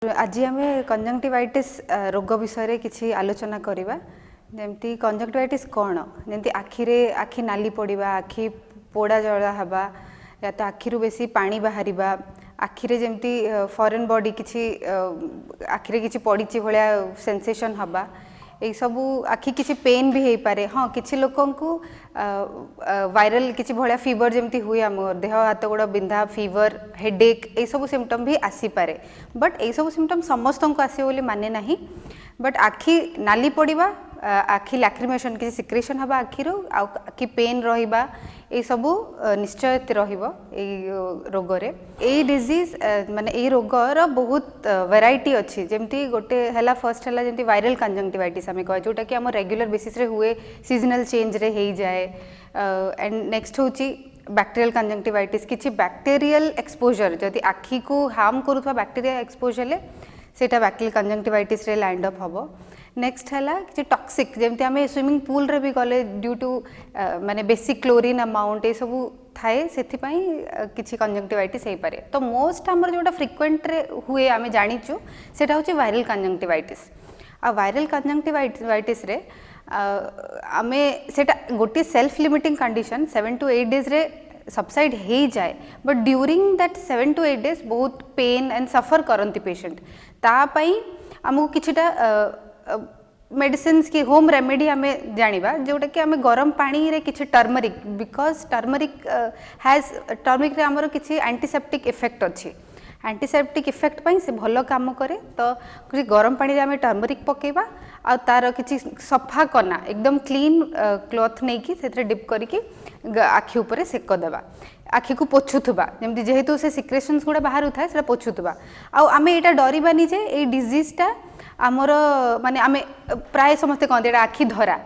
आज आम कंजंक्टिवाइटिस रोग विषय किसी आलोचना करवा जमती कंजंक्टिवाइटिस कौन जमती आखि नाली पड़ा आखि पोड़ा जला हवा या तो आखिरू बेसी पानी बाहर आखिरे जमती फॉरेन बॉडी किसी आखिरे किसी पड़ी भाया सेंसेशन हवा यही सब आखि किसी पेन भी हो पारे। हाँ किसी लोक वायरल किसी भाया फीवर जमती हुए आम देह हाथ गोड़ बिंधा फीवर हेडेक यही सब सिम्पटम भी आसीपे बट यही सब सिम्पटम समस्त को आसे बोली माने नहीं। बट आखि नाली पड़ा आखि लैक्रिमेशन किसी सिक्रेशन हवा आखिर आखि पेन रहा ये सब निश्चय रोगरे ये डिजीज माने ये रोगर बहुत वेराइटी अच्छी जमती गोटे है फर्स्ट है जमी वायरल कंजंक्टिवाइटिस आम कह जोटा कि आम रेगुलर बेसिस रे हुए सीजनल चेंज रे हो जाए एंड नेक्स्ट हूँ बैक्टेरियल कंजंक्टिवाइटिस किसी बैक्टेरियल एक्सपोजर जदि आखि को हार्म करुवा बैक्टेरिया एक्सपोजर सेटा बैक्टेरियल कंजंक्टिवाइटिस रे लैंड अप हम। नेक्स्ट है कि टॉक्सिक जमती आम स्विमिंग पूल रे भी गले ड्यू टू माने बेसिक क्लोरीन अमाउंट ये सब थाए से किसी कंजंक्टिवाइटिस हो पारे। तो मोस्ट आमर जोटा फ्रिक्वेंट रे हुए आम जाचु से वायरल कंजंक्टिवाइटिस आ वायरल कंजंक्टिवाइटिस रे आमे सेटा गोटे self limiting condition 7 to 8 days रे सबसाइड हो जाए but during that 7 to 8 days बहुत पेन एंड सफर करती पेशेंट तापाई आमको किछिटा मेडिसिन्स की होम रेमेडी आम जाना जोटा कि आम गरम पानी रे किसी टर्मरिक बिकज टर्मरिक आमर किसी एंटीसेप्टिक इफेक्ट अच्छी एंटीसेप्टिक इफेक्ट पाई से भल काम करे। तो गरम पानी रे आम टर्मरिक पकेबा आ तार किसी सफा कना एकदम क्लीन क्लॉथ नहीं कि से डिप करके आखि उपरे सेक देवा आखि को पोछुवा जमी जेहेतु से सिक्रेशंस गुड़ा बाहर थाए से पोछुवा आम यहाँ डरबानी जे ये डिजीजटा आमर माने आम प्राय समस्ते कहते हैं आखि धरा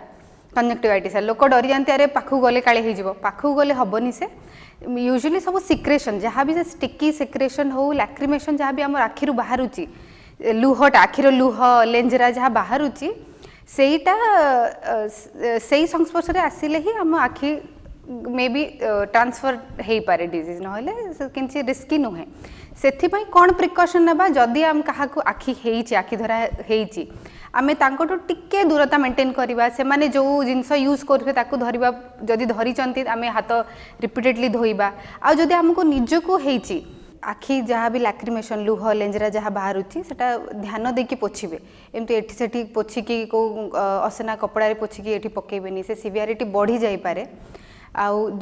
कंजंक्टिवाइटिस लोक डरी जाते अरे पाखु गले काले हो पाखु गले हेनी से यूजुअली सब सिक्रेशन जहाँ भी से स्टिकी सिक्रेशन हो लैक्रिमेशन जहाँ भी आम आखिर बाहर लुहटा आखिर लुह लेंजरा जहाँ बाहर सेटा से संस्पर्श आसिले ही आम आखि मे बी ट्रांसफर हो पारे डिजीज ना कि रिस्की नुहे से कौन प्रिकसन ना जदि आम क्या आखि आखि धरा आमे तांकोटो टिके दूरता मेंटेन करवा से माने जो जिनस यूज करुवे ताकू धरिबा जदि धरिचंती आमे हाथ रिपीटेडली धोइबा आ जदि हमको निजको हेची आखि जहाँ भी लैक्रिमेशन लुह लेंजरा जहाँ बाहर सेटा ध्यान देकी पोछिबे एमती एठी सेठी पोछिकी को असना कपड़ा पोछिकी एठी पकेबेनी से सीवियरिटी बढ़ी जाई पारे आउ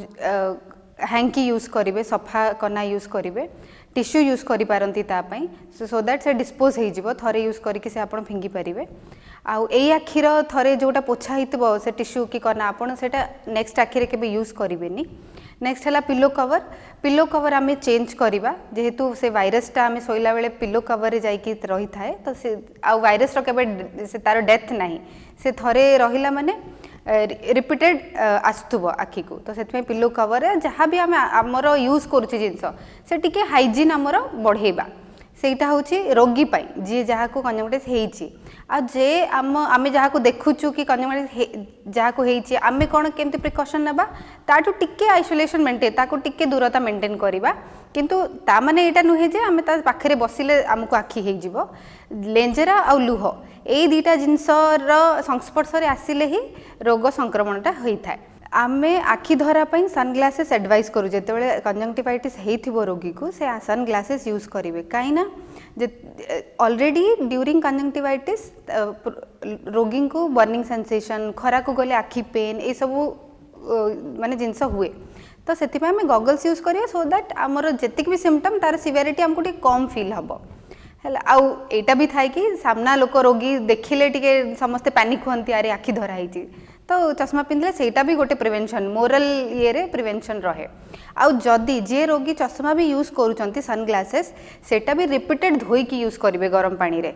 हैंकी यूज करेंगे सफा कना यूज करेंगे टिश्यू यूज करें सो दैट से डिस्पोज हो थे यूज करके से आप फिंगी पारे आउ ए आखिर थे जोटा पोछा हो से टिश्यू कि कना आप नेक्स्ट आखिरे के यूज करेंगे। नेक्स्ट है पिलो कवर आम चेंज करवा जेहेतु से वायरसटा आम शोला बेले पिलो कवर जाकि रही थाए तो से आउ वायरस के तार डेथ ना से थे रहा माने रिपीटेड आसुव आखि को तो से पिलो कवर जहाँ भी आमर यूज करुचे जिनस से टिके हाइजीन आमर बढ़ेबा सेटा हूँ रोगी जी जहाँ को कंजंक्टिवाइटिस आ जे आम जहाँ को देखुचु कि कंजंक्टिवाइटिस जहाँ को आम कौन केमती प्रिकसन ना ताठू टिके आइसोलेशन मेंटेन ताको टिके दूरता मेंटेन करवा किंतु ता माने एटा नुहे जे आम ता पाखरे बसिले आमको आखि हो लेंजरा आ लुह ये दुईटा जिनसर संस्पर्श आसिले ही रोग संक्रमणटा होता है। आमे आखि धरापाई सनग्लासेस एडवाइस करूँ जो कंजंक्टिवाइटिस होइथिबो रोगी को से सनग्लासेस यूज करेंगे कहीं ऑलरेडी ड्यूरिंग कंजंक्टिवाइटिस रोगी को बर्निंग सेंसेशन खरा को गले आखि पेन ये सब माने जिनस हुए तो से आम गॉगल्स यूज करिया सो दैट आमर जेतिक भी सिम्पटम तार सिवियरिटी आमको टिके कम फील हम आउ एटा भी थाए कि सामना लोक रोगी देखिले टिके समस्ते पैनिक हुअंती अरे आखि धरा होती तो चश्मा पिंधले सेटा भी गोटे प्रिवेंशन मोरल ये रे प्रिवेंशन रहे आउ जदि जे रोगी चश्मा भी यूज करूचंती सनग्लासेस सेटा भी रिपीटेड धोईकी यूज करेंगे गरम पानी रे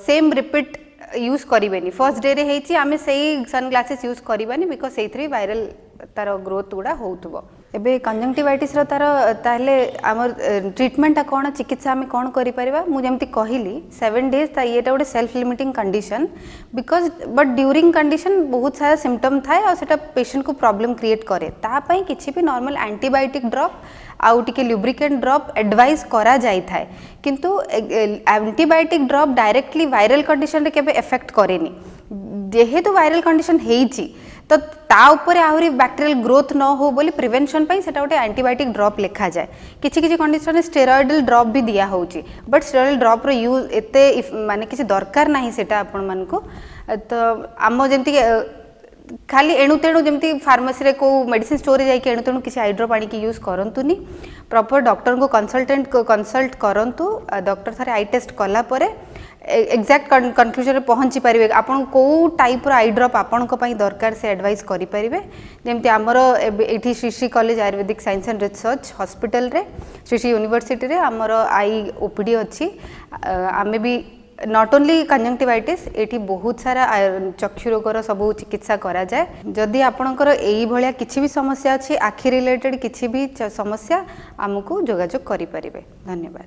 सेम रिपीट यूज करेंगे फर्स्ट डे रे आमे सेही सनग्लासेस यूज करवानी बिकज से वायरल तार ग्रोथ गुड़ा होउथबो। एबे कंजंक्टिवाइटिस रो तार आमर ट्रीटमेंटा कौन चिकित्सा आम कौन करें मुझे कहली 7 डेज ये गोटे self limiting condition because but during condition बहुत सारा सिम्पटम थाए और पेशेंट को प्रॉब्लम क्रिएट करे तापाई किसी भी नॉर्मल एंटीबायोटिक ड्रॉप आउ टिके लुब्रिकेंट ड्रॉप एडवाइस करा जाई थाए किंतु antibiotic drop directly viral condition रे केबे इफेक्ट करेनी जेहेतु वायरल कंडीशन हेइची तो ता ऊपर आहरी बैक्टेरियल ग्रोथ न हो बोली प्रिवेंशन पाई सेटा गोटे एंटीबायोटिक ड्रॉप लिखा जाए किसी किसी कंडीशन स्टेरॉइडल ड्रॉप भी दिया होची बट स्टेरॉइडल ड्रॉप रो यूज एते माने किसी दरकार नाही सेटा आपण मन को तो आम जेमती खाली एणु तेणु जमती फार्मेसी रे को मेडिसिन स्टोर रे जाई एणु तेणु किसी आई ड्रॉप आनी यूज करंतुनी प्रॉपर डॉक्टर को कंसल्ट करंतु डॉक्टर थारे आई टेस्ट कला परे एक्जाक्ट कन्क्लूजन पहुँची पारे आपन को टाइप आई ड्रॉप आपण दरकार से एडवाइस करें जमती आमर ये Shri Shri college Ayurvedic science and research hospital रे श्री श्री यूनिवर्सिटी रे आमर आई ओपीडी अच्छी आमे भी नॉट ओनली कंजंक्टिवाइटिस एटी बहुत सारा चक्षु रोगर सब चिकित्सा करा जाए जदि आपणकर एई भलिया किछि भी समस्या अच्छी आखि रिलेटेड किछि भी समस्या आमको जोगाजोग करि परिबे। धन्यवाद।